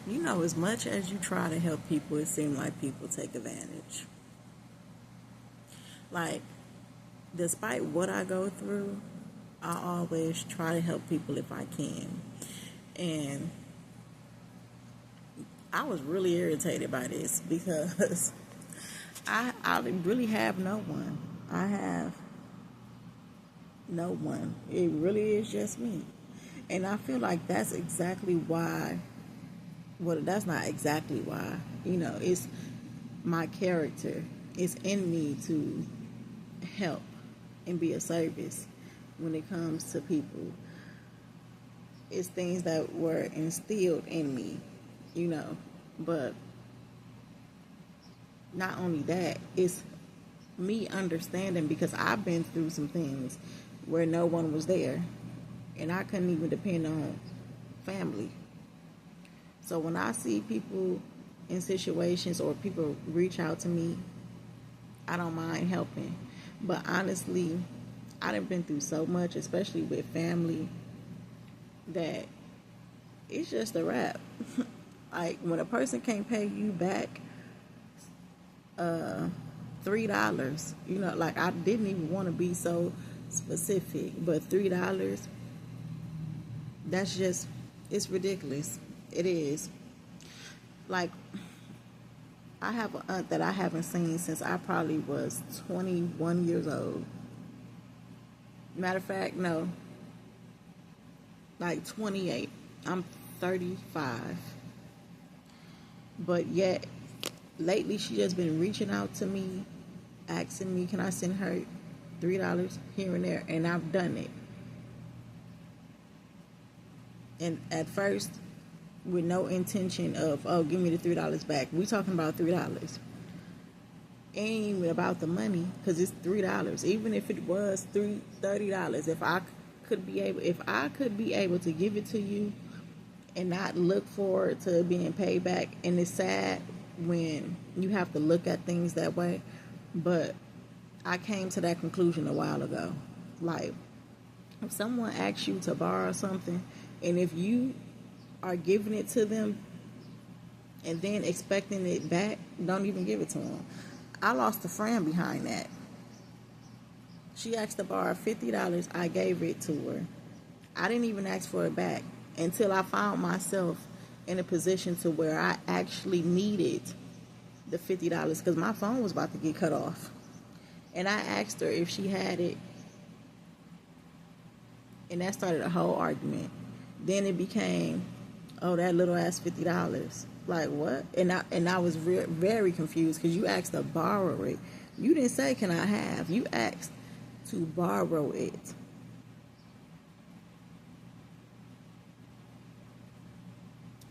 You know, as much as you try to help people, it seems like people take advantage. Like, despite what I go through, I always try to help people if I can. And I was really irritated by this because I really have no one. I have no one. It really is just me. And I feel like that's exactly why, well, that's not exactly why, it's my character. It's in me to help and be a service when it comes to people. It's things that were instilled in me, you know. But not only that, it's me understanding because I've been through some things where no one was there and I couldn't even depend on family. So when I see people in situations or people reach out to me, I don't mind helping. But honestly, I done been through so much, especially with family, that it's just a wrap. Like when a person can't pay you back $3, like I didn't even want to be so specific, but $3, that's just, it's ridiculous. It is. Like, I have an aunt that I haven't seen since I probably was 21 years old. Matter of fact, no, like 28. I'm 35. But yet, lately she just been reaching out to me, asking me, can I send her $3 here and there? And I've done it. And at first, with no intention of, oh, give me the $3 back. We talking about $3. Ain't even about the money, because it's $3. Even if it was $30, if I could be able to give it to you and not look forward to being paid back. And it's sad when you have to look at things that way, but I came to that conclusion a while ago. Like, if someone asks you to borrow something, and if you are giving it to them and then expecting it back, don't even give it to them. I lost a friend behind that. She asked to borrow $50. I gave it to her. I didn't even ask for it back until I found myself in a position to where I actually needed the $50 because my phone was about to get cut off. And I asked her if she had it, and that started a whole argument. Then it became, oh, that little ass $50. Like, what? And I was very confused because you asked to borrow it. You didn't say, can I have? You asked to borrow it.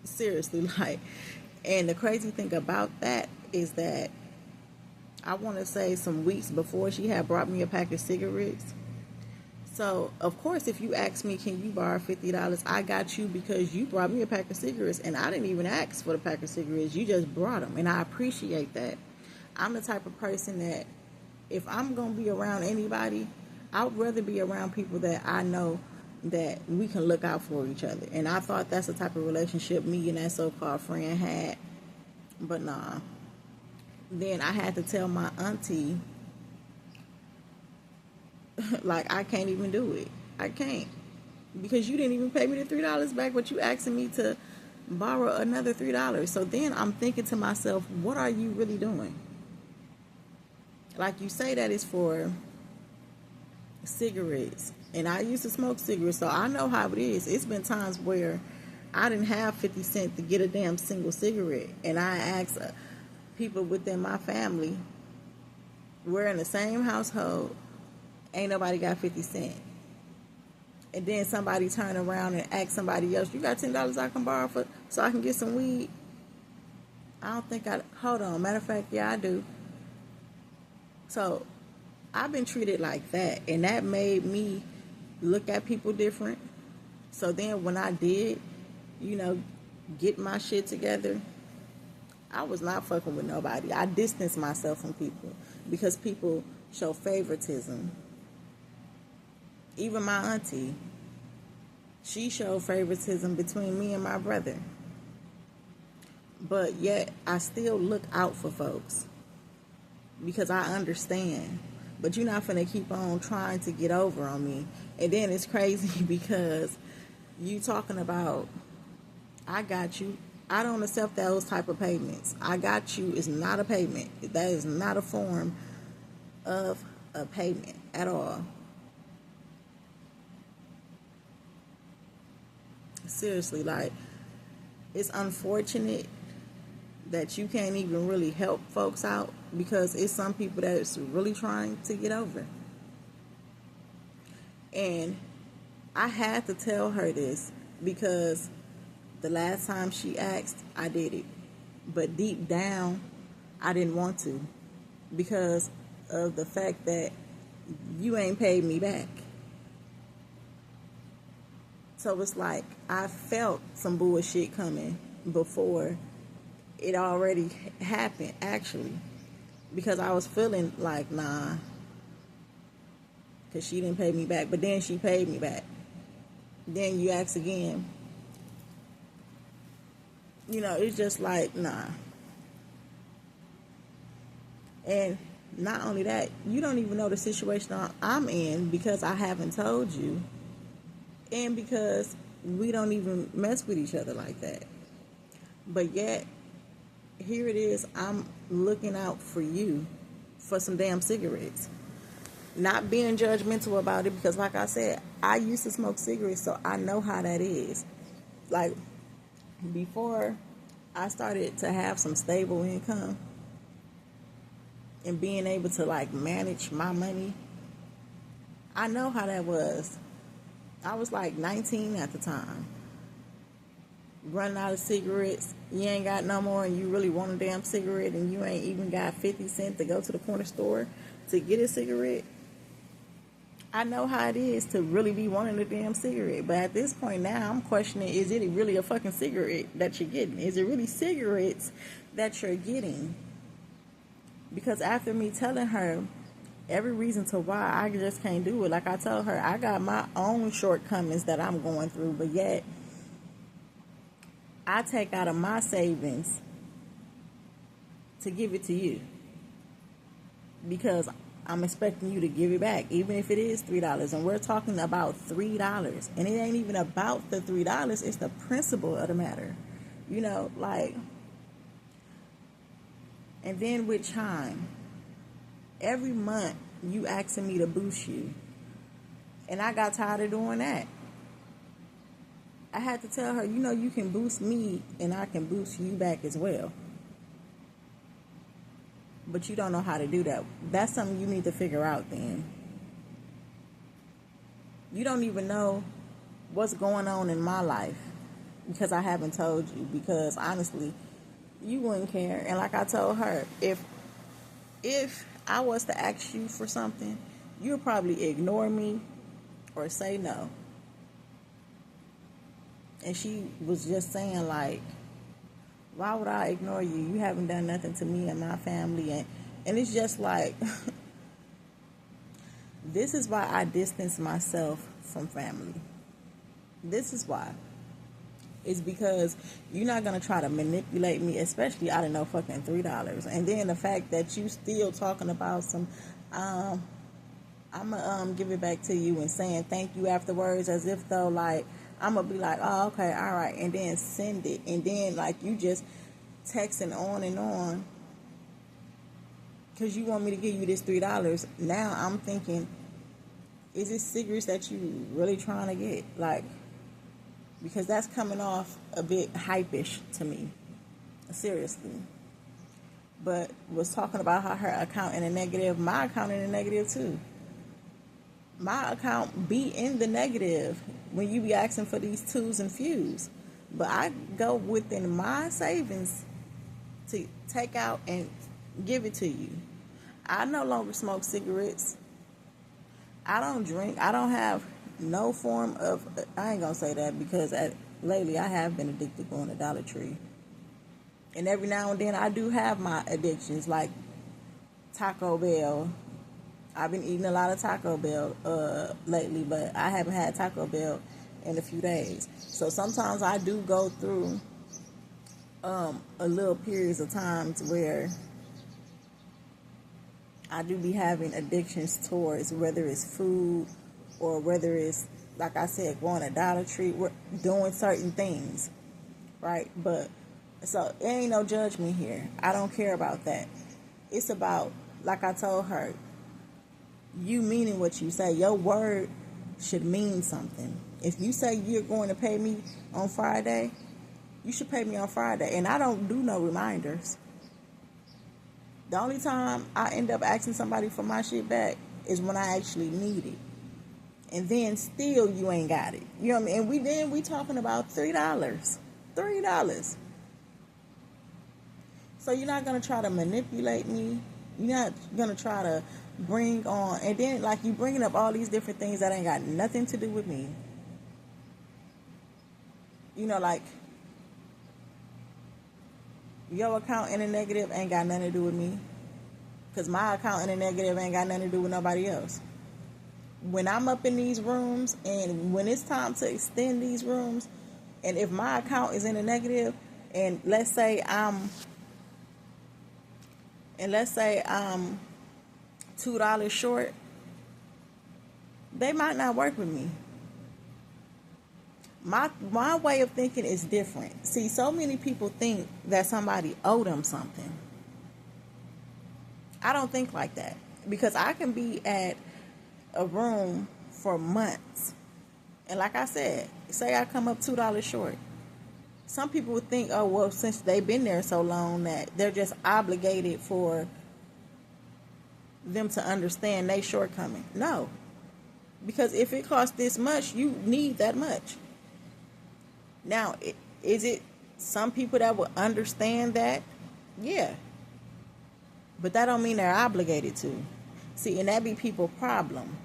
Seriously, like, and the crazy thing about that is that I want to say some weeks before she had brought me a pack of cigarettes. So, of course, if you ask me, can you borrow $50, I got you because you brought me a pack of cigarettes, and I didn't even ask for the pack of cigarettes. You just brought them, and I appreciate that. I'm the type of person that if I'm going to be around anybody, I would rather be around people that I know that we can look out for each other. And I thought that's the type of relationship me and that so-called friend had. But nah. Then I had to tell my auntie, like, I can't even do it. I can't. Because you didn't even pay me the $3 back, but you asking me to borrow another $3. So then I'm thinking to myself, what are you really doing? Like, you say that it's for cigarettes. And I used to smoke cigarettes, so I know how it is. It's been times where I didn't have 50 cents to get a damn single cigarette. And I asked people within my family, we're in the same household, ain't nobody got 50 cents. And then somebody turn around and ask somebody else, you got $10 I can borrow so I can get some weed? I don't think hold on. Matter of fact, yeah, I do. So I've been treated like that, and that made me look at people different. So then when I did, get my shit together, I was not fucking with nobody. I distanced myself from people because people show favoritism. Even my auntie, she showed favoritism between me and my brother. But yet I still look out for folks because I understand. But you're not finna keep on trying to get over on me. And then it's crazy because you talking about, I got you. I don't accept those type of payments. I got you is not a payment. That is not a form of a payment at all. Seriously, like, it's unfortunate that you can't even really help folks out because it's some people that's really trying to get over. And I had to tell her this because the last time she asked, I did it. But deep down, I didn't want to because of the fact that you ain't paid me back. So it's like I felt some bullshit coming before it already happened, actually. Because I was feeling like, nah, because she didn't pay me back. But then she paid me back. Then you ask again. You know, it's just like, nah. And not only that, you don't even know the situation I'm in because I haven't told you. And because we don't even mess with each other like that. But yet, here it is, I'm looking out for you for some damn cigarettes. Not being judgmental about it because, like I said, I used to smoke cigarettes, so I know how that is. Like, before I started to have some stable income and being able to, like, manage my money, I know how that was. I was like 19 at the time. Running out of cigarettes, you ain't got no more, and you really want a damn cigarette, and you ain't even got 50 cents to go to the corner store to get a cigarette. I know how it is to really be wanting a damn cigarette. But at this point now, I'm questioning, is it really a fucking cigarette that you're getting? Is it really cigarettes that you're getting? Because after me telling her every reason to why I just can't do it, like I told her, I got my own shortcomings that I'm going through, but yet I take out of my savings to give it to you because I'm expecting you to give it back, even if it is $3. And we're talking about $3. And it ain't even about the $3. It's the principle of the matter. You know, like, and then with Chime, every month you asking me to boost you. And I got tired of doing that. I had to tell her, you know, you can boost me and I can boost you back as well. But you don't know how to do that. That's something you need to figure out then. You don't even know what's going on in my life because I haven't told you. Because honestly, you wouldn't care. And like I told her, if I was to ask you for something, you'll probably ignore me or say no. And she was just saying, like, why would I ignore you? You haven't done nothing to me and my family. And it's just like, this is why I distance myself from family. This is why. It's because you're not going to try to manipulate me, especially out of no fucking $3. And then the fact that you still talking about some, I'm going to give it back to you and saying thank you afterwards as if though, like, I'm going to be like, oh, okay, all right, and then send it. And then, like, you just texting on and on because you want me to give you this $3. Now I'm thinking, is it cigarettes that you really trying to get? Like, because that's coming off a bit hypish to me. Seriously. But was talking about how her account in the negative, my account in the negative too. My account be in the negative when you be asking for these twos and fews. But I go within my savings to take out and give it to you. I no longer smoke cigarettes. I don't drink. I don't have no form of, I ain't gonna say that because lately I have been addicted going to Dollar Tree. And every now and then I do have my addictions like Taco Bell. I've been eating a lot of Taco Bell lately, but I haven't had Taco Bell in a few days. So sometimes I do go through a little periods of times where I do be having addictions towards, whether it's food or whether it's, like I said, going to Dollar Tree, we're doing certain things, right? But so it ain't no judgment here. I don't care about that. It's about, like I told her, you meaning what you say. Your word should mean something. If you say you're going to pay me on Friday, you should pay me on Friday. And I don't do no reminders. The only time I end up asking somebody for my shit back is when I actually need it. And then still you ain't got it. You know what I mean? And we talking about $3. $3. So you're not gonna try to manipulate me. You're not gonna try to bring on, and then like you bringing up all these different things that ain't got nothing to do with me. You know, like your account in the negative ain't got nothing to do with me, because my account in the negative ain't got nothing to do with nobody else. When I'm up in these rooms and when it's time to extend these rooms, and if my account is in the negative, and let's say I'm $2 short, they might not work with me. My way of thinking is different. See, so many people think that somebody owed them something. I don't think like that, because I can be at a room for months, and like I said, say I come up $2 short. Some people would think, oh well, since they've been there so long that they're just obligated for them to understand their shortcoming. No, because if it costs this much, you need that much. Now, is it some people that will understand that? Yeah. But that don't mean they're obligated to. See, and that be people's problem.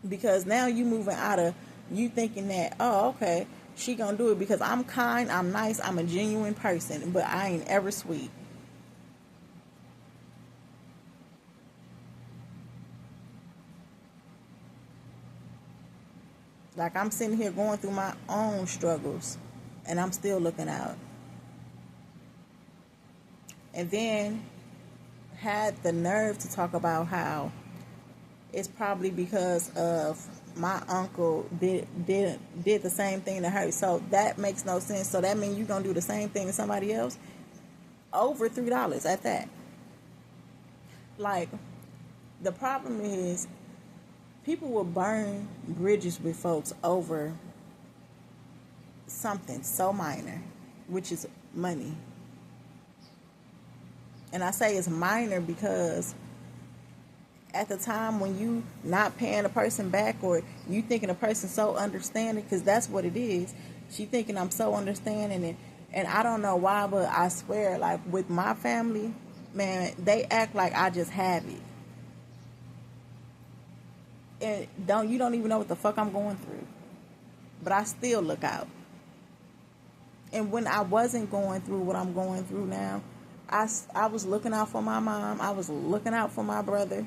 Because now you moving out of you thinking that, oh, okay, she gonna do it because I'm kind, I'm nice, I'm a genuine person, but I ain't ever sweet. Like, I'm sitting here going through my own struggles, and I'm still looking out. And then had the nerve to talk about how it's probably because of my uncle did the same thing to her. So that makes no sense. So that means you're going to do the same thing to somebody else? Over $3 at that. Like, the problem is, people will burn bridges with folks over something so minor, which is money. And I say it's minor because at the time when you not paying a person back, or you thinking a person so understanding, because that's what it is. She thinking I'm so understanding, and I don't know why, but I swear, like with my family, man, they act like I just have it. And you don't even know what the fuck I'm going through. But I still look out. And when I wasn't going through what I'm going through now, I was looking out for my mom. I was looking out for my brother.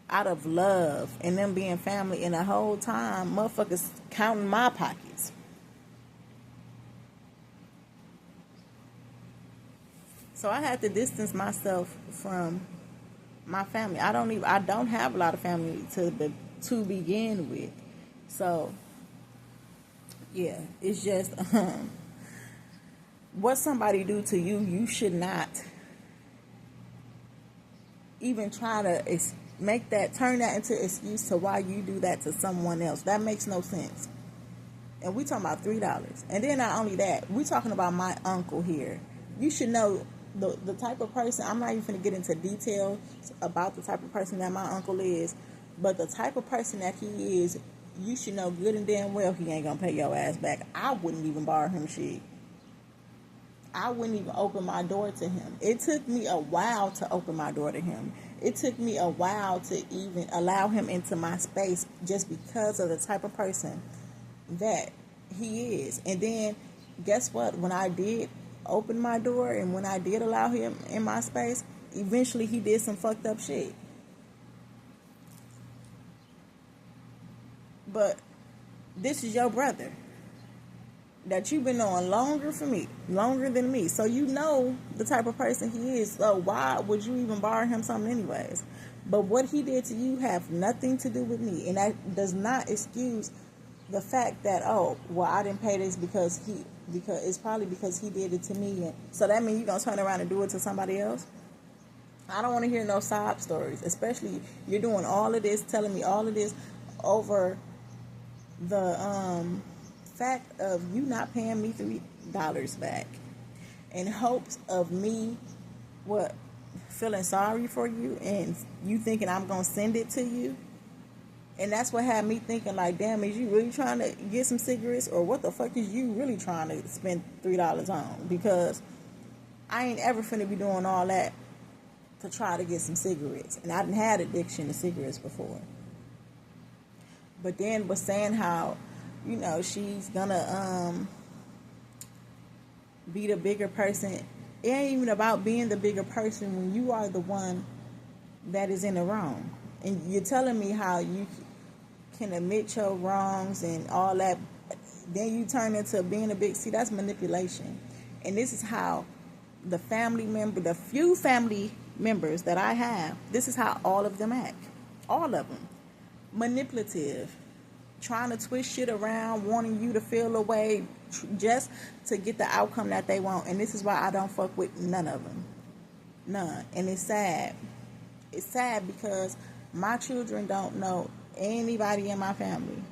Out of love and them being family. And the whole time, motherfuckers counting my pockets. So I had to distance myself from my family. I don't have a lot of family to begin with. So yeah, it's just what somebody do to you, you should not even try to turn that into excuse to why you do that to someone else. That makes no sense. And we talking about $3. And then not only that, we talking about my uncle here. You should know the type of person. I'm not even going to get into details about the type of person that my uncle is, but the type of person that he is, you should know good and damn well he ain't going to pay your ass back. I wouldn't even borrow him shit. I wouldn't even open my door to him. It took me a while to open my door to him. It took me a while to even allow him into my space, just because of the type of person that he is. And then guess what? When I did open my door and when I did allow him in my space, eventually he did some fucked up shit. But this is your brother. that you've been on longer than me. So you know the type of person he is. So why would you even borrow him something anyways? But what he did to you have nothing to do with me. And that does not excuse the fact that, oh, well, I didn't pay this because it's probably because he did it to me. And so that means you're going to turn around and do it to somebody else? I don't want to hear no sob stories, especially you're doing all of this, telling me all of this over the fact of you not paying me $3 back in hopes of me feeling sorry for you and you thinking I'm gonna send it to you. And that's what had me thinking, like, damn, is you really trying to get some cigarettes, or what the fuck is you really trying to spend $3 on? Because I ain't ever finna be doing all that to try to get some cigarettes. And I didn't had addiction to cigarettes before. But then was saying how, she's gonna be the bigger person. It ain't even about being the bigger person when you are the one that is in the wrong. And you're telling me how you can admit your wrongs and all that. Then you turn into being a big, see, that's manipulation. And this is how the few family members that I have, this is how all of them act. All of them. Manipulative. Trying to twist shit around, wanting you to feel away just to get the outcome that they want. And this is why I don't fuck with none of them. None. And it's sad. It's sad because my children don't know anybody in my family.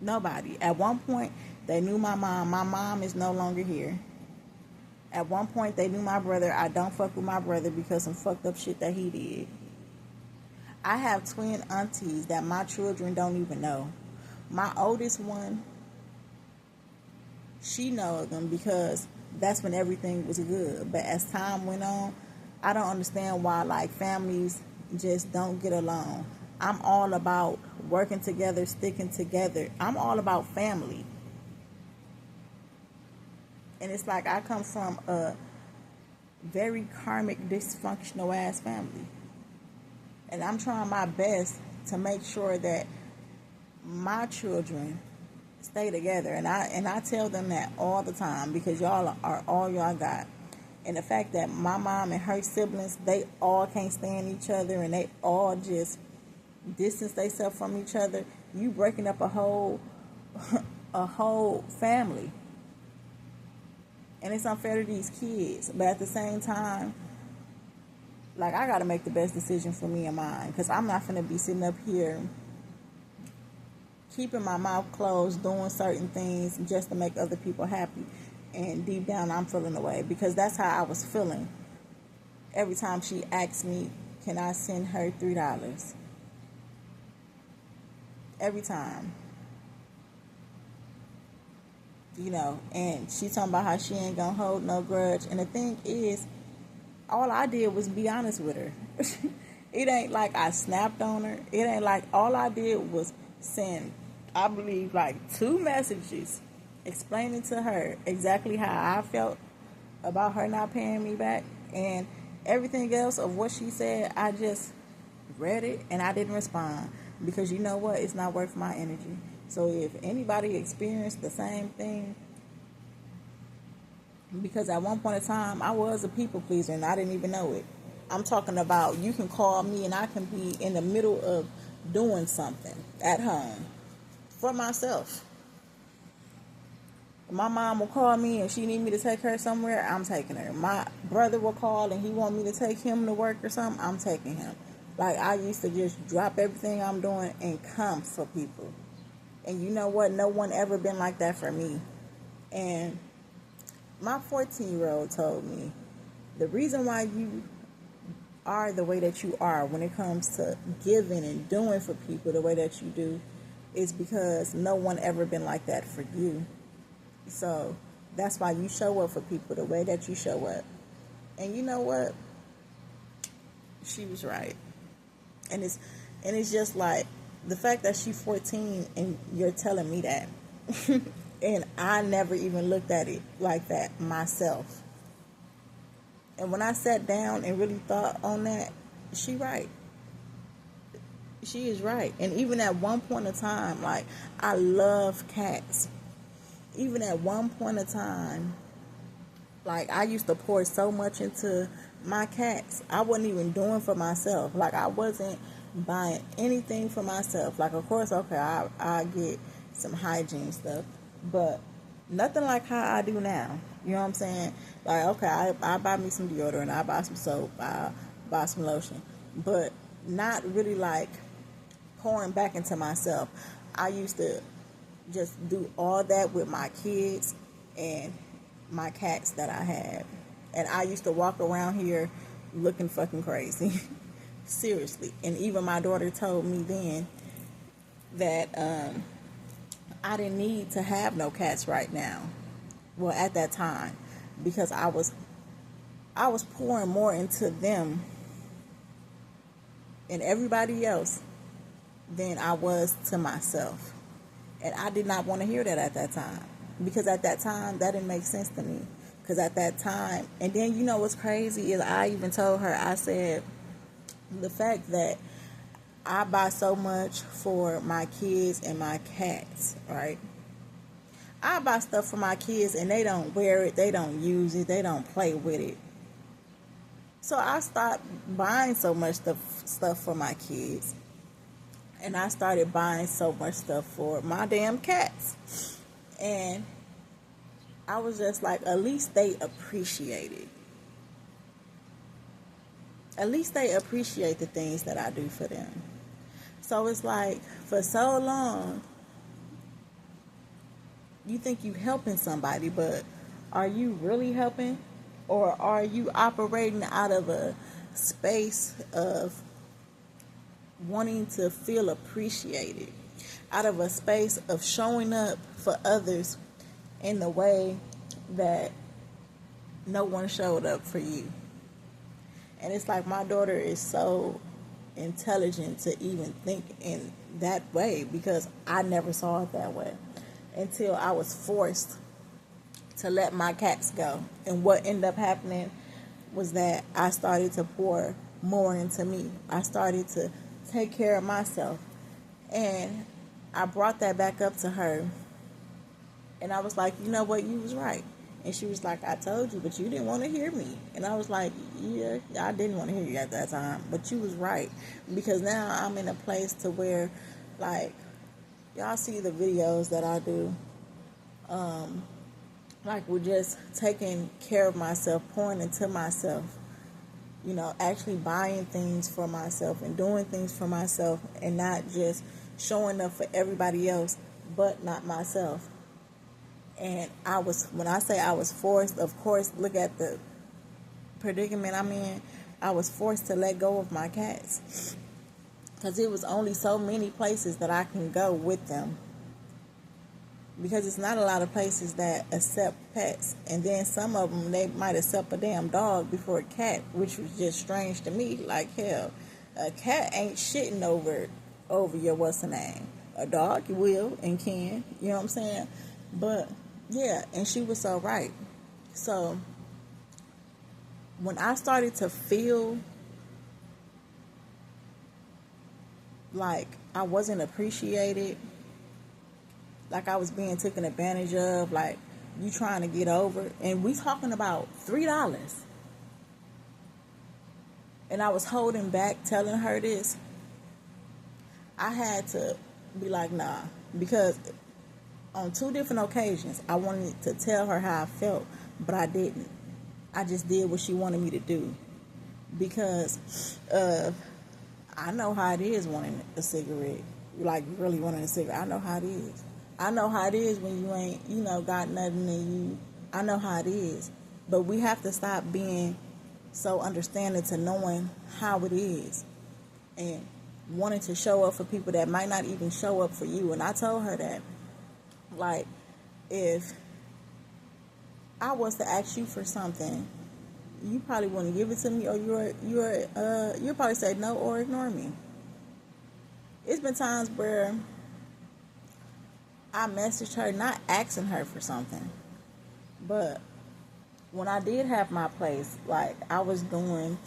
Nobody. At one point, they knew my mom. My mom is no longer here. At one point, they knew my brother. I don't fuck with my brother because some fucked up shit that he did. I have twin aunties that my children don't even know. My oldest one, she knows them because that's when everything was good. But as time went on, I don't understand why, like, families just don't get along. I'm all about working together, sticking together. I'm all about family. And it's like I come from a very karmic, dysfunctional ass family. And I'm trying my best to make sure that my children stay together. And I tell them that all the time because y'all are all y'all got. And the fact that my mom and her siblings, they all can't stand each other and they all just distance themselves from each other, you breaking up a whole family. And it's unfair to these kids. But at the same time, like, I got to make the best decision for me and mine. Because I'm not going to be sitting up here keeping my mouth closed, doing certain things just to make other people happy. And deep down, I'm feeling away. Because that's how I was feeling every time she asked me, can I send her $3? Every time. And she talking about how she ain't going to hold no grudge. And the thing is, all I did was be honest with her. It ain't like I snapped on her. It ain't like all I did was send, I believe, like 2 messages explaining to her exactly how I felt about her not paying me back. And everything else of what she said, I just read it and I didn't respond. Because you know what? It's not worth my energy. So if anybody experienced the same thing, because at one point in time, I was a people pleaser and I didn't even know it. I'm talking about you can call me and I can be in the middle of doing something at home for myself. My mom will call me and she need me to take her somewhere, I'm taking her. My brother will call and he want me to take him to work or something, I'm taking him. Like, I used to just drop everything I'm doing and come for people. And you know what? No one ever been like that for me. And my 14-year-old told me, the reason why you are the way that you are when it comes to giving and doing for people the way that you do is because no one ever been like that for you. So that's why you show up for people the way that you show up. And you know what? She was right. And it's just like the fact that she's 14 and you're telling me that. And I never even looked at it like that myself. And when I sat down and really thought on that, she right. She is right. And even at one point in time, like, I love cats. even at one point of time, like, I used to pour so much into my cats. I wasn't even doing for myself. Like, I wasn't buying anything for myself. Like, of course, okay, I get some hygiene stuff, but nothing like how I do now. You know what I'm saying? Like, okay, I buy me some deodorant, I buy some soap, I buy some lotion, but not really like pouring back into myself. I used to just do all that with my kids and my cats that I had. And I used to walk around here looking fucking crazy. Seriously. And even my daughter told me then that I didn't need to have no cats right now. Well, at that time, because I was pouring more into them and everybody else than I was to myself. And I did not want to hear that at that time. Because at that time, that didn't make sense to me. Because at that time, and then you know what's crazy is I even told her, I said, the fact that I buy so much for my kids and my cats, right? I buy stuff for my kids and they don't wear it, they don't use it, they don't play with it. So I stopped buying so much stuff for my kids. And I started buying so much stuff for my damn cats. And I was just like, at least they appreciate it. At least they appreciate the things that I do for them. So it's like, for so long, you think you helping somebody, but are you really helping? Or are you operating out of a space of wanting to feel appreciated, out of a space of showing up for others in the way that no one showed up for you? And it's like, my daughter is so intelligent to even think in that way, because I never saw it that way until I was forced to let my cats go. And what ended up happening was that I started to pour more into me. I started to take care of myself. And I brought that back up to her. And I was like, you know what, you was right. And she was like, I told you, but you didn't want to hear me. And I was like, yeah, I didn't want to hear you at that time, but you was right. Because now I'm in a place to where, like, y'all see the videos that I do. Like, we're just taking care of myself, pouring into myself. You know, actually buying things for myself and doing things for myself, and not just showing up for everybody else, but not myself. And when I say I was forced, of course, look at the predicament I'm in. I was forced to let go of my cats. Because it was only so many places that I can go with them. Because it's not a lot of places that accept pets. And then some of them, they might accept a damn dog before a cat, which was just strange to me. Like, hell, a cat ain't shitting over your what's the name. A dog will and can, you know what I'm saying? But, yeah, and she was so right. So, when I started to feel like I wasn't appreciated, like I was being taken advantage of, like you trying to get over, and we talking about $3. And I was holding back telling her this. I had to be like, nah, because on 2 different occasions I wanted to tell her how I felt, but I didn't. I just did what she wanted me to do, because I know how it is wanting a cigarette, like really wanting a cigarette. I know how it is. I know how it is when you ain't, got nothing in you. I know how it is. But we have to stop being so understanding to knowing how it is and wanting to show up for people that might not even show up for you. And I told her that, like, if I was to ask you for something, you probably wouldn't give it to me, or you'll probably say no or ignore me. It's been times where I messaged her, not asking her for something, but when I did have my place, like I was doing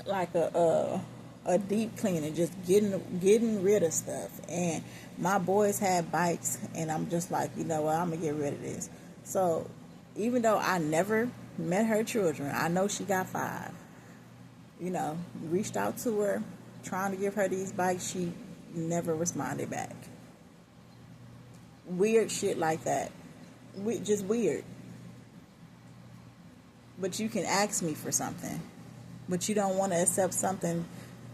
like a a deep cleaning, just getting rid of stuff. And my boys had bikes, and I'm just like, you know what, I'm gonna get rid of this. So even though I never met her children, I know she got 5. You know, reached out to her, trying to give her these bikes. She never responded back. Weird shit like that. Just weird. But you can ask me for something, but you don't want to accept something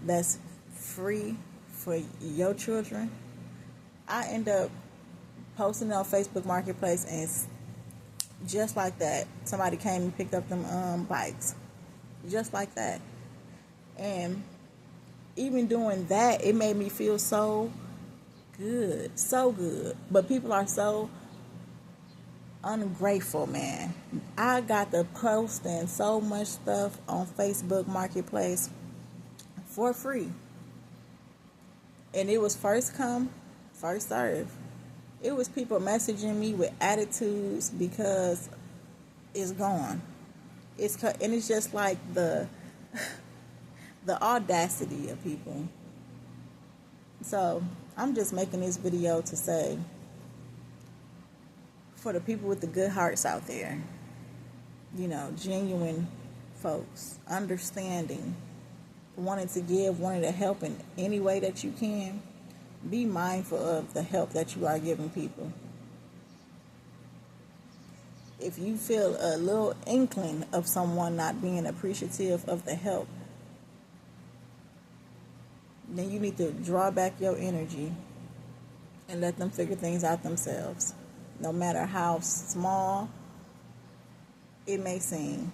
that's free for your children. I end up posting on Facebook Marketplace, and just like that, somebody came and picked up them bikes. Just like that. And even doing that, it made me feel so good. So good. But people are so ungrateful, man. I got to posting so much stuff on Facebook Marketplace for free. And it was first come, first serve. It was people messaging me with attitudes because it's gone. And it's just like the audacity of people. So I'm just making this video to say, for the people with the good hearts out there, you know, genuine folks, understanding, wanting to give, wanting to help in any way that you can, be mindful of the help that you are giving people. If you feel a little inkling of someone not being appreciative of the help, then you need to draw back your energy and let them figure things out themselves, no matter how small it may seem.